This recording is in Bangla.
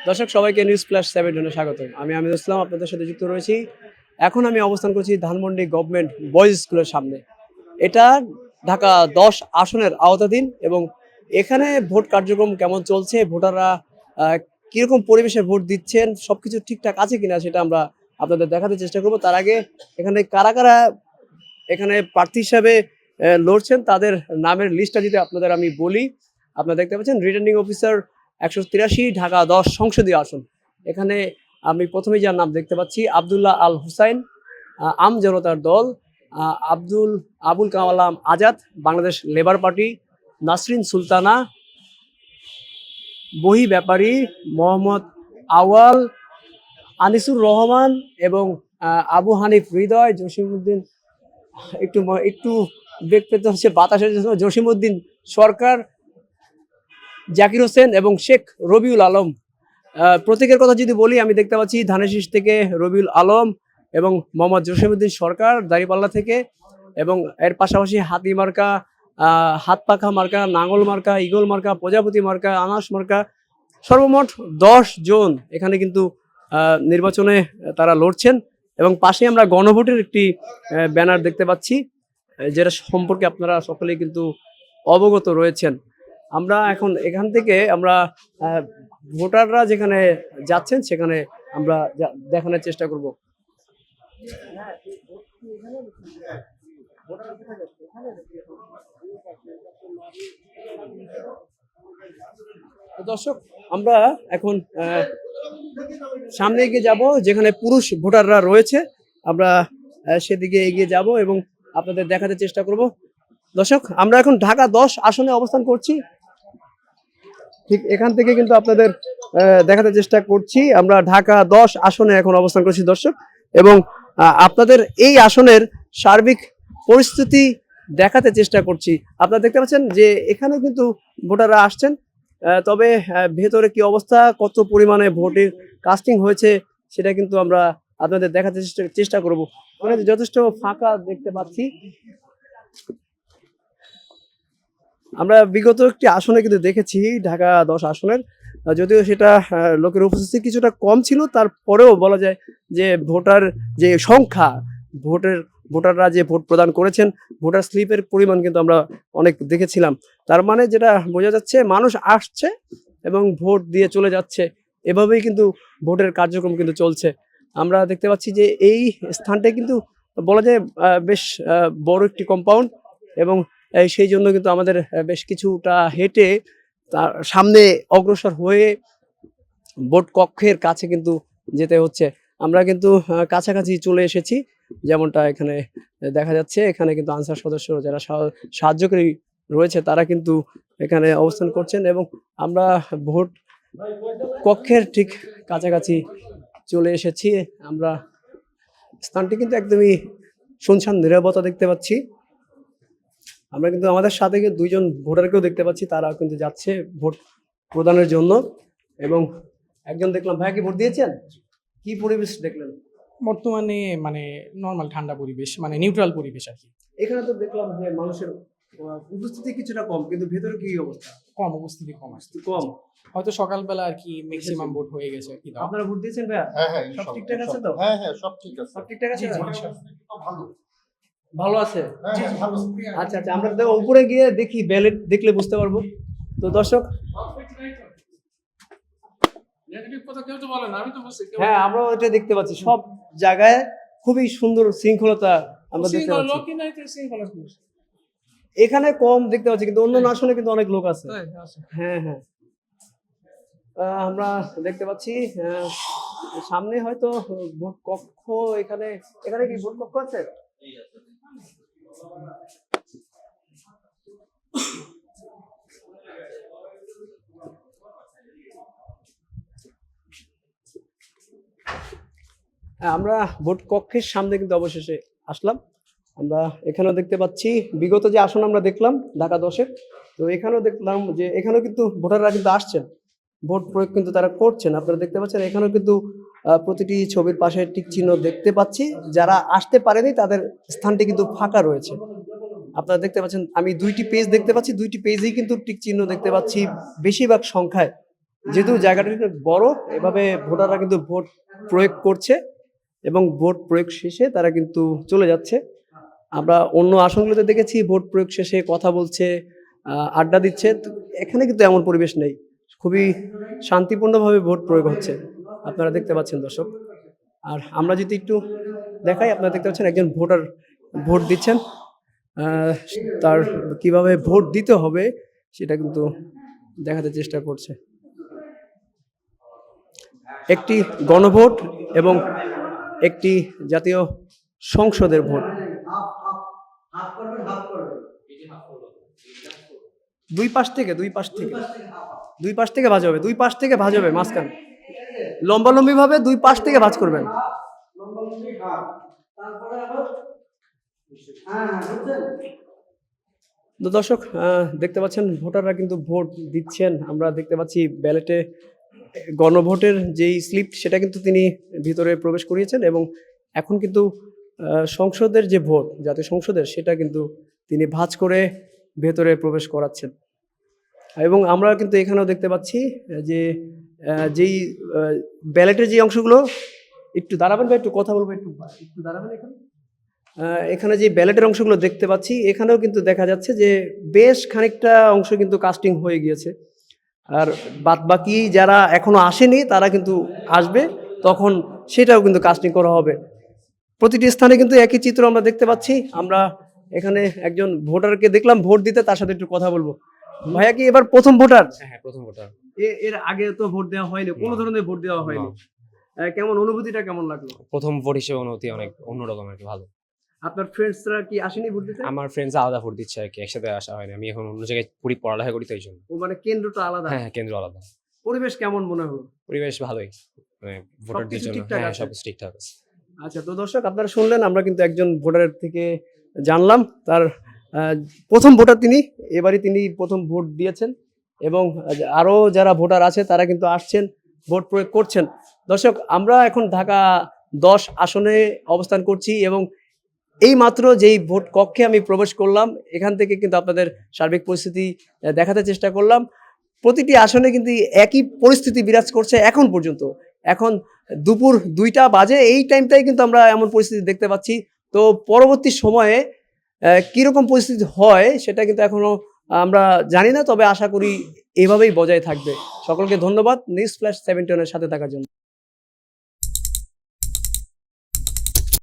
দর্শক সবাইকে নিউজ প্লাস 7 জন্য স্বাগত। আমি আমিনুল ইসলাম আপনাদের সাথে যুক্ত রয়েছি। এখন আমি অবস্থান করছি ধানমন্ডি গভর্নমেন্ট বয়েজ স্কুলের সামনে। এটা ঢাকা 10 আসনের আওতাধীন এবং এখানে ভোট কার্যক্রম কেমন চলছে, ভোটাররা কিরকম পরিবেশে ভোট দিচ্ছেন, সবকিছু ঠিকঠাক আছে কিনা সেটা আমরা আপনাদের দেখাতে চেষ্টা করব। তার আগে এখানে কারা কারা এখানে প্রার্থী হিসাবে লড়ছেন তাদের নামের লিস্টটা যদি আপনাদের আমি বলি। আপনারা দেখতে পাচ্ছেন রিটার্নিং অফিসার 183 ঢাকা 10 সংসদীয় আসন। এখানে আমি প্রথমেই যার নাম দেখতে পাচ্ছি আব্দুল্লাহ আল হুসাইন, আম জনতার দল, আবুল কালাম আজাদ বাংলাদেশ লেবার পার্টি, নাসরিন সুলতানা, বহি ব্যাপারী, মোহাম্মদ আওয়াল, আনিসুর রহমান এবং আবু হানিফ হৃদয়, জসিমউদ্দিন একটু বেগ পেতে হচ্ছে বাতাসের জন্য, জসিমউদ্দিন সরকার, জাকির হোসেন এবং শেখ রবিউল আলম। প্রত্যেকের কথা যদি বলি, আমি দেখতে পাচ্ছি ধানেশীষ থেকে রবিউল আলম এবং মোহাম্মদ জসিমউদ্দিন সরকার দাঁড়িপাল্লা থেকে, এবং এর পাশাপাশি হাতি মার্কা, হাত পাখা মার্কা, নাঙ্গল মার্কা, ইগল মার্কা, প্রজাপতি মার্কা, আনাস মার্কা, সর্বমোট 10 জন এখানে কিন্তু নির্বাচনে তারা লড়ছেন। এবং পাশে আমরা গণভোটের একটি ব্যানার দেখতে পাচ্ছি, যেটা সম্পর্কে আপনারা সকলেই কিন্তু অবগত রয়েছেন। আমরা এখন এখান থেকে আমরা ভোটাররা যেখানে যাচ্ছেন সেখানে আমরা দেখানোর চেষ্টা করব। দর্শক, আমরা এখন সামনে এগিয়ে যাব, যেখানে পুরুষ ভোটাররা রয়েছে। আমরা সেদিকে এগিয়ে যাব এবং আপনাদের দেখাতে চেষ্টা করব। দর্শক, আমরা এখন ঢাকা 10 আসনে অবস্থান করছি। ঠিক এখান থেকে কিন্তু আপনাদের দেখাতে চেষ্টা করছি। আমরা ঢাকা 10 আসনে এখন অবস্থান করছি দর্শক, এবং আপনাদের এই আসনের সার্বিক পরিস্থিতি দেখাতে চেষ্টা করছি। আপনারা দেখতে পাচ্ছেন যে এখানে কিন্তু ভোটাররা আসছেন, তবে ভেতরে কি অবস্থা, কত পরিমাণে ভোটের কাস্টিং হয়েছে সেটা কিন্তু আমরা আপনাদের দেখাতে চেষ্টা করব। মানে যথেষ্ট ফাঁকা দেখতে পাচ্ছি। আমরা বিগত একটি আসনে কিন্তু দেখেছি ঢাকা 10 আসনের, যদিও সেটা লোকের উপস্থিতি কিছুটা কম ছিল, তারপরেও বলা যায় যে ভোটার যে সংখ্যা, ভোটাররা যে ভোট প্রদান করেছেন, ভোটার স্লিপের পরিমাণ কিন্তু আমরা অনেক দেখেছিলাম। তার মানে যেটা বোঝা যাচ্ছে, মানুষ আসছে এবং ভোট দিয়ে চলে যাচ্ছে, এভাবেই কিন্তু ভোটের কার্যক্রম কিন্তু চলছে। আমরা দেখতে পাচ্ছি যে এই স্থানটা কিন্তু বলা যায় বেশ বড় একটি কম্পাউন্ড, এবং সেই জন্য কিন্তু আমাদের বেশ কিছুটা হেঁটে তার সামনে অগ্রসর হয়ে ভোট কক্ষের কাছে কিন্তু যেতে হচ্ছে। আমরা কিন্তু কাছাকাছি চলে এসেছি, যেমনটা এখানে দেখা যাচ্ছে। এখানে কিন্তু আনসার সদস্য যারা সাহায্যকারী রয়েছে তারা কিন্তু এখানে অবস্থান করছেন, এবং আমরা ভোট কক্ষের ঠিক কাছাকাছি চলে এসেছি। আমরা স্থানটি কিন্তু একদমই শুনশান নীরবতা দেখতে পাচ্ছি। আমরা কিন্তু আমাদের সাথে দুইজন ভোটারকেও দেখতে পাচ্ছি, তারা কিন্তু যাচ্ছে ভোট প্রদানের জন্য। এবং একজন দেখলাম, ভাইয়া কি ভোট দিয়েছেন? কি পরিবেশ দেখলেন? বর্তমানে মানে নরমাল ঠান্ডা পরিবেশ, মানে নিউট্রাল পরিবেশ আর কি। এখানে তো দেখলাম যে মানুষের উপস্থিতি কিছুটা কম, কিন্তু ভেতরে কি অবস্থা? কম উপস্থিতি, কম আসছে, কম। হয়তো সকালবেলা আর কি ম্যাক্সিমাম ভোট হয়ে গেছে আর কি। আপনারা ভোট দিয়েছেন ভাইয়া? হ্যাঁ হ্যাঁ সব ঠিকঠাক আছে তো? হ্যাঁ হ্যাঁ সব ঠিক আছে। সব ঠিকঠাক আছে? ভালো ভালো আছে। হ্যাঁ ভালো। আচ্ছা আচ্ছা, আমরা তো উপরে গিয়ে দেখি, ব্যালট দেখলে বুঝতে পারবো। তো দর্শক, হ্যাঁ আমরাও এটা দেখতে পাচ্ছি, সব জায়গায় খুবই সুন্দর শৃঙ্খলতা আমরা দেখতে পাচ্ছি। এখানে কম দেখতে পাচ্ছি, কিন্তু অন্য আসনে কিন্তু অনেক লোক আছে। হ্যাঁ হ্যাঁ, আমরা দেখতে পাচ্ছি সামনে হয়তো ভোট কক্ষ। এখানে এখানে কি ভোট কক্ষ আছে? আমরা ভোট কক্ষের সামনে কিন্তু অবশেষে আসলাম। আমরা এখানেও দেখতে পাচ্ছি বিগত যে আসন আমরা দেখলাম ঢাকা 10-এর, তো এখানেও দেখলাম যে এখানেও কিন্তু ভোটাররা কিন্তু আসছেন, ভোট প্রয়োগ কিন্তু তারা করছেন। আপনারা দেখতে পাচ্ছেন এখানেও কিন্তু প্রতিটি ছবির পাশে টিক চিহ্ন দেখতে পাচ্ছি। যারা আসতে পারেনি তাদের স্থানটি কিন্তু ফাঁকা রয়েছে। আপনারা দেখতে পাচ্ছেন, আমি দুইটি পেজ দেখতে পাচ্ছি, দুইটি পেজেই কিন্তু টিক চিহ্ন দেখতে পাচ্ছি বেশিরভাগ সংখ্যায়। যেহেতু জায়গাটা একটু বড়, এভাবে ভোটাররা কিন্তু ভোট প্রয়োগ করছে এবং ভোট প্রয়োগ শেষে তারা কিন্তু চলে যাচ্ছে। আমরা অন্য আসনগুলোতে দেখেছি ভোট প্রয়োগ শেষে কথা বলছে, আড্ডা দিচ্ছে। তো এখানে কিন্তু এমন পরিবেশ নেই, খুবই শান্তিপূর্ণভাবে ভোট প্রয়োগ হচ্ছে, আপনারা দেখতে পাচ্ছেন দর্শক। আর আমরা যদি একটু দেখাই, আপনারা দেখতে পাচ্ছেন একজন ভোটার ভোট দিচ্ছেন। আহ, তার কিভাবে ভোট দিতে হবে সেটা কিন্তু দেখাতে চেষ্টা করছে। একটি গণভোট এবং একটি জাতীয় সংসদের ভোট। দুই পাশ থেকে ভাঁজ হবে, মাঝখানে লম্বালম্বি ভাবে দুই পাশ থেকে ভাঁজ করবেন। তো দর্শক, দেখতে পাচ্ছেন ভোটাররা কিন্তু ভোট দিচ্ছেন। আমরা দেখতে পাচ্ছি ব্যালটে গণভোটের যেই স্লিপ সেটা কিন্তু তিনি ভিতরে প্রবেশ করিয়েছেন এবং এখন কিন্তু সংসদের যে ভোট, জাতীয় সংসদের, সেটা কিন্তু তিনি ভাঁজ করে ভেতরে প্রবেশ করাচ্ছেন। এবং আমরা কিন্তু এখানেও দেখতে পাচ্ছি যে যেই ব্যালটের যে অংশগুলো, একটু দাঁড়াবেন বা একটু কথা বলবো, একটু দাঁড়াবেন এখানে। এখানে যে ব্যালটের অংশগুলো দেখতে পাচ্ছি, এখানেও কিন্তু দেখা যাচ্ছে যে বেশ খানিকটা অংশ কিন্তু কাস্টিং হয়ে গিয়েছে। আর বাদবাকি যারা এখনো আসেনি তারা কিন্তু আসবে, তখন সেটাও কিন্তু কাস্টিং করা হবে। প্রতিটি স্থানে কিন্তু একই চিত্র আমরা দেখতে পাচ্ছি। আমরা এখানে একজন ভোটারকে দেখলাম ভোট দিতে, তার সাথে একটু কথা বলবো। ভাইয়া কি এবার প্রথম ভোটার? হ্যাঁ, প্রথম ভোটার। এর আগে তো ভোট দেওয়া হয়নি, কোনো ধরনের ভোট দেওয়া হয়নি। কেমন অনুভূতিটা কেমন লাগলো? প্রথম ভোট হিসেবে অনুভূতি অনেক অন্যরকম আর কি, ভালো। আপনার ফ্রেন্ডসরা কি আসেনি ভোট দিতে? আমার ফ্রেন্ডস আলাদা ভোট দিচ্ছে আর কি, একসাথে আসা হয়নি। আমি এখন অন্য জায়গায় পড়ালেখা করি তো এই জন্য। ও মানে কেন্দ্রটা আলাদা? হ্যাঁ, কেন্দ্র আলাদা। পরিবেশ কেমন মনে হলো? পরিবেশ ভালোই, মানে ভোটারদের সবকিছু জন্য। ঠিকঠাক হ্যাঁ, আছে? সব ঠিকঠাক আছে। আচ্ছা, তো দর্শক আপনারা শুনলেন, আমরা কিন্তু একজন ভোটারের থেকে জানলাম তার প্রথম ভোটার তিনি, এবারই তিনি প্রথম ভোট দিয়েছেন এবং আরও যারা ভোটার আছে তারা কিন্তু আসছেন, ভোট প্রয়োগ করছেন। দর্শক, আমরা এখন ঢাকা 10 আসনে অবস্থান করছি এবং এই মাত্র যেই ভোট কক্ষে আমি প্রবেশ করলাম, এখান থেকে কিন্তু আপনাদের সার্বিক পরিস্থিতি দেখাতে চেষ্টা করলাম। প্রতিটি আসনে কিন্তু একই পরিস্থিতি বিরাজ করছে এখন পর্যন্ত। এখন দুপুর 2টা বাজে, এই টাইমটাই কিন্তু আমরা এমন পরিস্থিতি দেখতে পাচ্ছি। তো পরবর্তী সময়ে কীরকম পরিস্থিতি হয় সেটা কিন্তু এখনো আমরা জানি না, তবে আশা করি এভাবেই বজায় থাকবে। সকলকে ধন্যবাদ নিউজ ফ্ল্যাশ 71 এর সাথে থাকার জন্য।